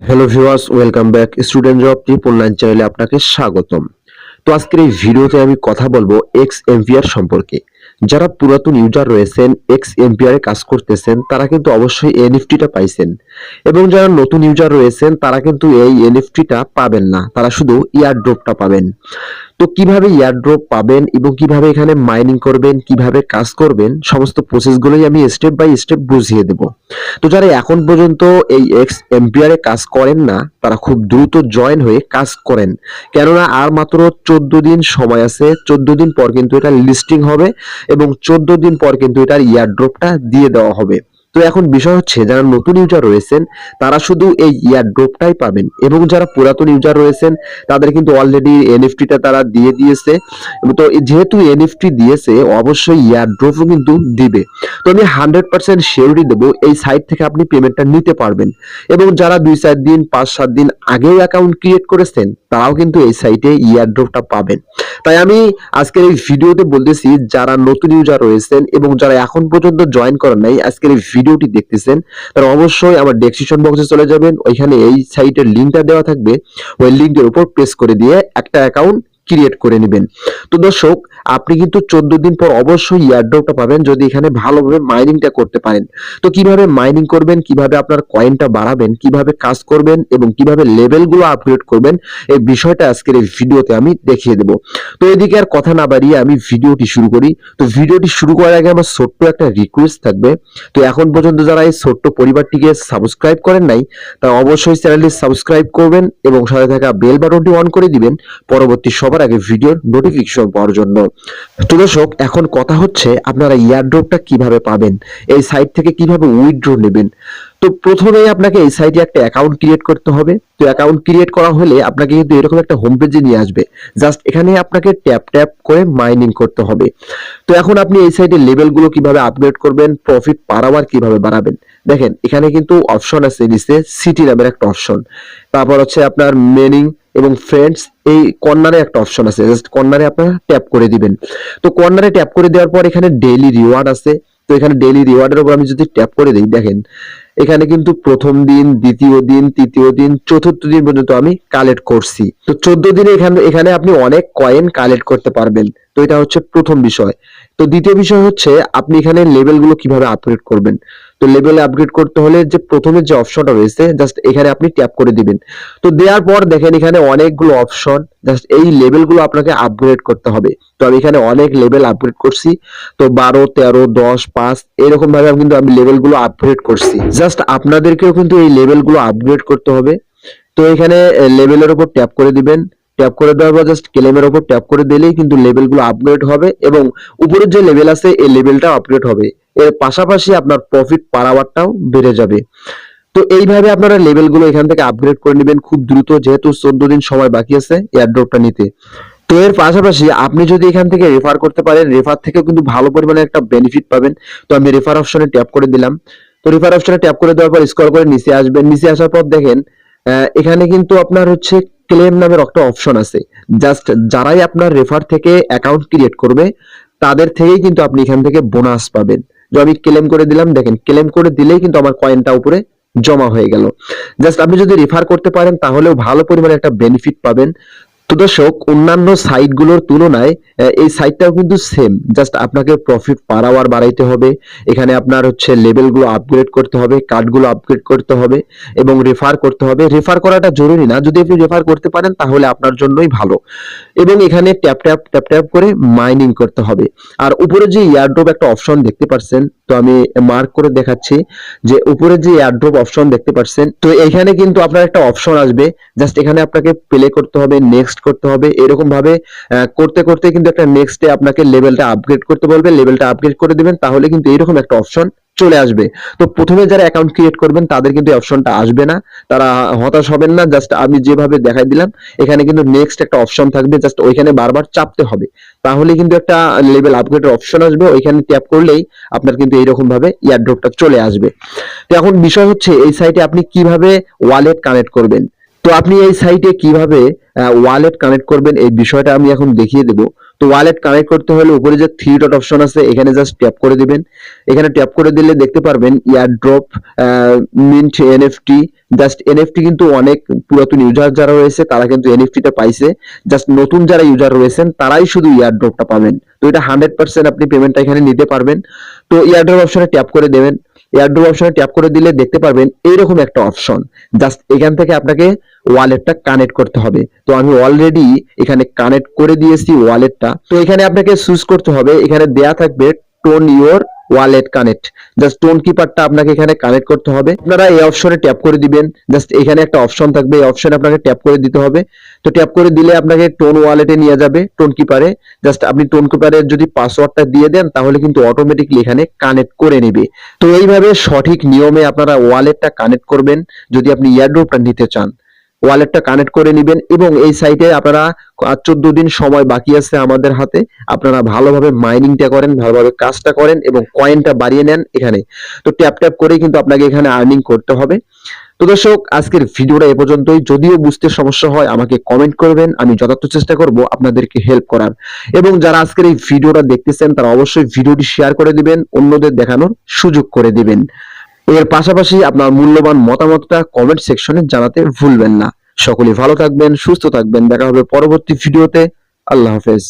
Hello viewers, welcome back student job tip online চ্যানেলে আপনাকে স্বাগতম। তো আজকের এই ভিডিওতে আমি কথা বলবো এক্স এমপিআর সম্পর্কে। যারা পুরাতন ইউজার রয়েছেন, এক্স এমপিআর এ কাজ করতেছেন, তারা কিন্তু অবশ্যই এনএফটিটা পাইছেন, এবং যারা নতুন ইউজার রয়েছেন তারা কিন্তু এই এনএফটিটা পাবেন না, তারা শুধু ইয়ারড্রপটা পাবেন। তো কিভাবে ইয়ারড্রপ পাবেন এবং কিভাবে এখানে মাইনিং করবেন, কিভাবে কাজ করবেন, সমস্ত প্রসেসগুলোই আমি স্টেপ বাই স্টেপ বুঝিয়ে দেব। তো যারা এখন পর্যন্ত এই এক্স এমপিআর এ কাজ করেন না, তারা খুব দ্রুত জয়েন হয়ে কাজ করেন, কেননা আর মাত্র 14 দিন সময় আছে। 14 দিন পর কিন্তু এটা লিস্টিং হবে এবং 14 দিন পর কিন্তু এটার ইয়ারড্রপটা দিয়ে দেওয়া হবে। তো এখন বিষয় হচ্ছে, যারা নতুন ইউজার রয়েছেন তারা শুধু এই ইয়ারড্রপটাই পাবেন, এবং যারা পুরাতন ইউজার রয়েছেন তাদের কিন্তু অলরেডি এনএফটিটা তারা দিয়ে দিয়েছে। তো যেহেতু এনএফটি দিয়েছে, অবশ্যই ইয়ারড্রপও কিন্তু দিবে। তো আমি 100% শিওরিটি দেবো এই সাইট থেকে আপনি পেমেন্টটা নিতে পারবেন, এবং যারা 2-4 দিন 5-7 দিন আগেও অ্যাকাউন্ট ক্রিয়েট করেছেন তারাও কিন্তু এই সাইটে ইয়ারড্রপটা পাবেন। তাই আমি আজকের এই ভিডিওতে বলতেছি, যারা নতুন ইউজার রয়েছেন এবং যারা এখন পর্যন্ত জয়েন করেন নাই, আজকের এই ভিডিওটি দেখতেছেন, তারা অবশ্যই আমার ডেসক্রিপশন বক্সে চলে যাবেন, ওইখানে এই সাইটের লিঙ্কটা দেওয়া থাকবে, ওই লিঙ্কের উপর প্রেস করে দিয়ে একটা অ্যাকাউন্ট ক্রিয়েট করে নেবেন। তো দর্শক, আপনি কিন্তু 14 দিন পর অবশ্যই ইয়ারড্রপটা পাবেন যদি এখানে ভালোভাবে মাইনিংটা করতে পারেন। তো কিভাবে মাইনিং করবেন, কিভাবে আপনার কয়েনটা বাড়াবেন, কিভাবে কাজ করবেন এবং কিভাবে লেভেলগুলো আপগ্রেড করবেন, এই বিষয়টা আজকের এই ভিডিওতে আমি দেখিয়ে দেব। তো এদিকে আর কথা না বাড়িয়ে আমি ভিডিওটি শুরু করি। তো ভিডিওটি শুরু করার আগে আমার ছোট্ট একটা রিকোয়েস্ট থাকবে। তো এখন পর্যন্ত যারা এই ছোট্ট পরিবারটিকে সাবস্ক্রাইব করেন নাই, তারা অবশ্যই চ্যানেলটি সাবস্ক্রাইব করবেন এবং সাথে থাকা বেল বাটনটি অন করে দিবেন পরবর্তী সবার আগে ভিডিওর নোটিফিকেশন পাওয়ার জন্য। তো দর্শক, এখন কথা হচ্ছে আপনারা ইয়ারড্রপটা কিভাবে পাবেন, এই সাইট থেকে কিভাবে উইথড্র নেবেন। তো প্রথমেই আপনাকে এই সাইটে একটা অ্যাকাউন্ট ক্রিয়েট করতে হবে। তো অ্যাকাউন্ট ক্রিয়েট করা হলে আপনাকে কিন্তু এরকম একটা হোম পেজে নিয়ে আসবে। জাস্ট এখানে আপনাকে ট্যাপ ট্যাপ করে মাইনিং করতে হবে। তো এখন আপনি এই সাইটে লেভেলগুলো কিভাবে আপগ্রেড করবেন, প্রফিট পার আওয়ার কিভাবে বাড়াবেন, দেখেন এখানে কিন্তু অপশন আছে, নিচে সিটি নামের একটা অপশন, তারপর হচ্ছে আপনার মেনিং এবং ফ্রেন্ডস, এই কর্নারে একটা অপশন আছে, জাস্ট কর্নারে আপনারা ট্যাপ করে দিবেন। তো কর্নারে ট্যাপ করে দেওয়ার পর এখানে ডেইলি রিওয়ার্ড আছে। তো এখানে ডেইলি রিওয়ার্ডের উপর আমি যদি ট্যাপ করে দিই, দেখেন এখানে কিন্তু প্রথম দিন, দ্বিতীয় দিন, তৃতীয় দিন, চতুর্থ দিন পর্যন্ত আমি কালেক্ট করছি। তো 14 দিনে এখানে আপনি অনেক কয়েন কালেক্ট করতে পারবেন। তো এটা হচ্ছে প্রথম বিষয়। তো দ্বিতীয় বিষয় হচ্ছে, আপনি এখানে লেভেলগুলো কিভাবে আপগ্রেড করবেন। তো লেভেল আপগ্রেড করতে হলে যে প্রথমে যে অপশনটা রয়েছে, জাস্ট এখানে আপনি ট্যাপ করে দিবেন। তো দেওয়ার পর দেখেন এখানে অনেকগুলো অপশন, জাস্ট এই লেভেলগুলো আপনাকে আপগ্রেড করতে হবে। তো আমি এখানে অনেক লেভেল আপগ্রেড করছি। তো 12, 13, 10, 5 এরকম ভাবে কিন্তু আমি লেভেলগুলো আপগ্রেড করছি। জাস্ট আপনাদেরকেও কিন্তু এই লেভেলগুলো আপগ্রেড করতে হবে। তো এখানে লেভেলের উপর ট্যাপ করে দিবেন। ট্যাপ করে দেওয়ার পর জাস্ট ক্লেমের উপর ট্যাপ করে দিলেই কিন্তু লেভেলগুলো আপগ্রেড হবে, এবং উপরের যে লেভেল আছে এই লেভেলটাও আপগ্রেড হবে। এর পাশাপাশি আপনার প্রফিট পার আওয়ারটাও বেড়ে যাবে। তো এইভাবে আপনারা লেভেলগুলো এখান থেকে আপগ্রেড করে নেবেন খুব দ্রুত, যেহেতু 14 দিন সময় বাকি আছে এয়ারড্রপটা নিতে। তো এর পাশাপাশি আপনি যদি এখান থেকে রেফার করতে পারেন, রেফার থেকেও কিন্তু ভালো পরিমাণে একটা বেনিফিট পাবেন। তো আমি রেফার অপশনে ট্যাপ করে দিলাম। তো রেফার অপশনে ট্যাপ করে দেওয়ার পর স্ক্রল করে নিচে আসবেন। নিচে আসার পর দেখেন এখানে কিন্তু আপনার হচ্ছে ক্লেম নামের একটা অপশন আছে। জাস্ট যারাই আপনার রেফার থেকে অ্যাকাউন্ট ক্রিয়েট করবে তাদের থেকেই কিন্তু আপনি এখান থেকে বোনাস পাবেন। তো আমি ক্লেম করে দিলাম, দেখেন ক্লেম করে দিলেই কিন্তু আমার কয়েনটা উপরে জমা হয়ে গেল। জাস্ট আপনি যদি রেফার করতে পারেন তাহলেও ভালো পরিমাণে একটা বেনিফিট পাবেন। তো দর্শক, অন্যান্য সাইটগুলোর তুলনায় এই সাইটটাও কিন্তু সেম, জাস্ট আপনাকে প্রফিট পার আওয়ার বাড়াইতে হবে। এখানে আপনার হচ্ছে লেভেলগুলো আপগ্রেড করতে হবে, কার্ডগুলো আপগ্রেড করতে হবে এবং রেফার করতে হবে। রেফার করাটা জরুরি না, যদি আপনি রেফার করতে পারেন তাহলে আপনার জন্যই ভালো। এবং এখানে ট্যাপ ট্যাপ ট্যাপ ট্যাপ করে মাইনিং করতে হবে। আর উপরে যে এয়ারড্রপ একটা অপশন দেখতে পাচ্ছেন, তো আমি মার্ক করে দেখাচ্ছি যে উপরে যে এয়ারড্রপ অপশন দেখতে পাচ্ছেন, তো এখানে কিন্তু আপনার একটা অপশন আসবে। জাস্ট এখানে আপনাকে প্লে করতে হবে, নেক্সট করতে হবে, এরকম ভাবে করতে করতে কিন্তু একটা নেক্সটে আপনাকে লেভেলটা আপগ্রেড করতে বলবে। লেভেলটা আপগ্রেড করে দিবেন, তাহলে কিন্তু এরকম একটা অপশন চলে আসবে। তো প্রথমে যারা অ্যাকাউন্ট ক্রিয়েট করবেন তাদের কিন্তু এই অপশনটা আসবে না, তারা হতাশ হবেন না। জাস্ট আমি যেভাবে দেখাই দিলাম, এখানে কিন্তু নেক্সট একটা অপশন থাকবে, জাস্ট ওইখানে বারবার চাপতে হবে, তাহলে কিন্তু একটা লেভেল আপগ্রেডের অপশন আসবে। ওইখানে ট্যাপ করলেই আপনার কিন্তু এইরকম ভাবে এয়ারড্রপটা চলে আসবে। তো এখন বিষয় হচ্ছে, এই সাইটে আপনি কিভাবে ওয়ালেট কানেক্ট করবেন। তো আপনি এই সাইটে কিভাবে ওয়ালেট কানেক্ট করবেন এই বিষয়টা আমি এখন দেখিয়ে দেবো। তো ওয়ালেট কানেক্ট করতে হলে উপরে যে থ্রি ডট অপশন আছে এখানে জাস্ট ট্যাপ করে দিবেন। এখানে ট্যাপ করে দিলে দেখতে পারবেন airdrop, mint NFT. Just NFT কিন্তু অনেক পুরাতন ইউজার যারা রয়েছে তারা কিন্তু এনএফটিটা পাইছে। জাস্ট নতুন যারা ইউজার রয়েছেন তারাই শুধু এয়ারড্রপটা পাবেন। তো এটা 100% আপনি পেমেন্টটা এখানে নিতে পারবেন। তো এয়ারড্রপ অপশনে ট্যাপ করে দেবেন। এয়ারড্রপ অপশনে ট্যাপ করে দিলে দেখতে পারবেন এইরকম একটা অপশন। জাস্ট এখান থেকে আপনাকে ওয়ালেটটা কানেক্ট করতে হবে। তো আমি অলরেডি এখানে কানেক্ট করে দিয়েছি ওয়ালেটটা। তো এখানে আপনাকে চুজ করতে হবে, এখানে দেয়া থাকবে TON your wallet connect. Just TON কিপারটা আপনাকে এখানে কানেক্ট করতে হবে। আপনারা এই অপশনে ট্যাপ করে দিবেন। জাস্ট এখানে একটা অপশন থাকবে, এই অপশনে আপনাকে ট্যাপ করে দিতে হবে। তো ট্যাপ করে দিলে আপনাকে টোন ওয়ালেটে নিয়ে যাবে, টোন কিপারে। জাস্ট আপনি টোন কিপারের যদি পাসওয়ার্ডটা দিয়ে দেন তাহলে কিন্তু অটোমেটিকলি এখানে কানেক্ট করে নেবে। তো এইভাবে সঠিক নিয়মে আপনারা ওয়ালেটটা কানেক্ট করবেন যদি আপনি এয়ারড্রপটা নিতে চান। ওয়ালেটটা কানেক্ট করে নেবেন এবং এই সাইটে আপনারা 14 দিন সময় বাকি আছে আমাদের হাতে। আপনারা ভালোভাবে মাইনিংটা করেন, ভালোভাবে কাজটা করেন এবং কয়েনটা বাড়িয়ে নেন এখানে। তো ট্যাপ ট্যাপ করেই কিন্তু আপনাকে এখানে আর্নিং করতে হবে। তো দর্শক, আজকের ভিডিওটা এ পর্যন্তই। যদিও বুঝতে সমস্যা হয় আমাকে কমেন্ট করবেন, আমি যথার্থ চেষ্টা করব আপনাদেরকে হেল্প করার। এবং যারা আজকের এই ভিডিওটা দেখতেছেন তারা অবশ্যই ভিডিওটি শেয়ার করে দিবেন, অন্যদের দেখানোর সুযোগ করে দিবেন। এর পাশাপাশি আপনার মূল্যবান মতামতটা কমেন্ট সেকশনে জানাতে ভুলবেন না। সকলেই ভালো থাকবেন, সুস্থ থাকবেন। দেখা হবে পরবর্তী ভিডিওতে। আল্লাহ হাফেজ।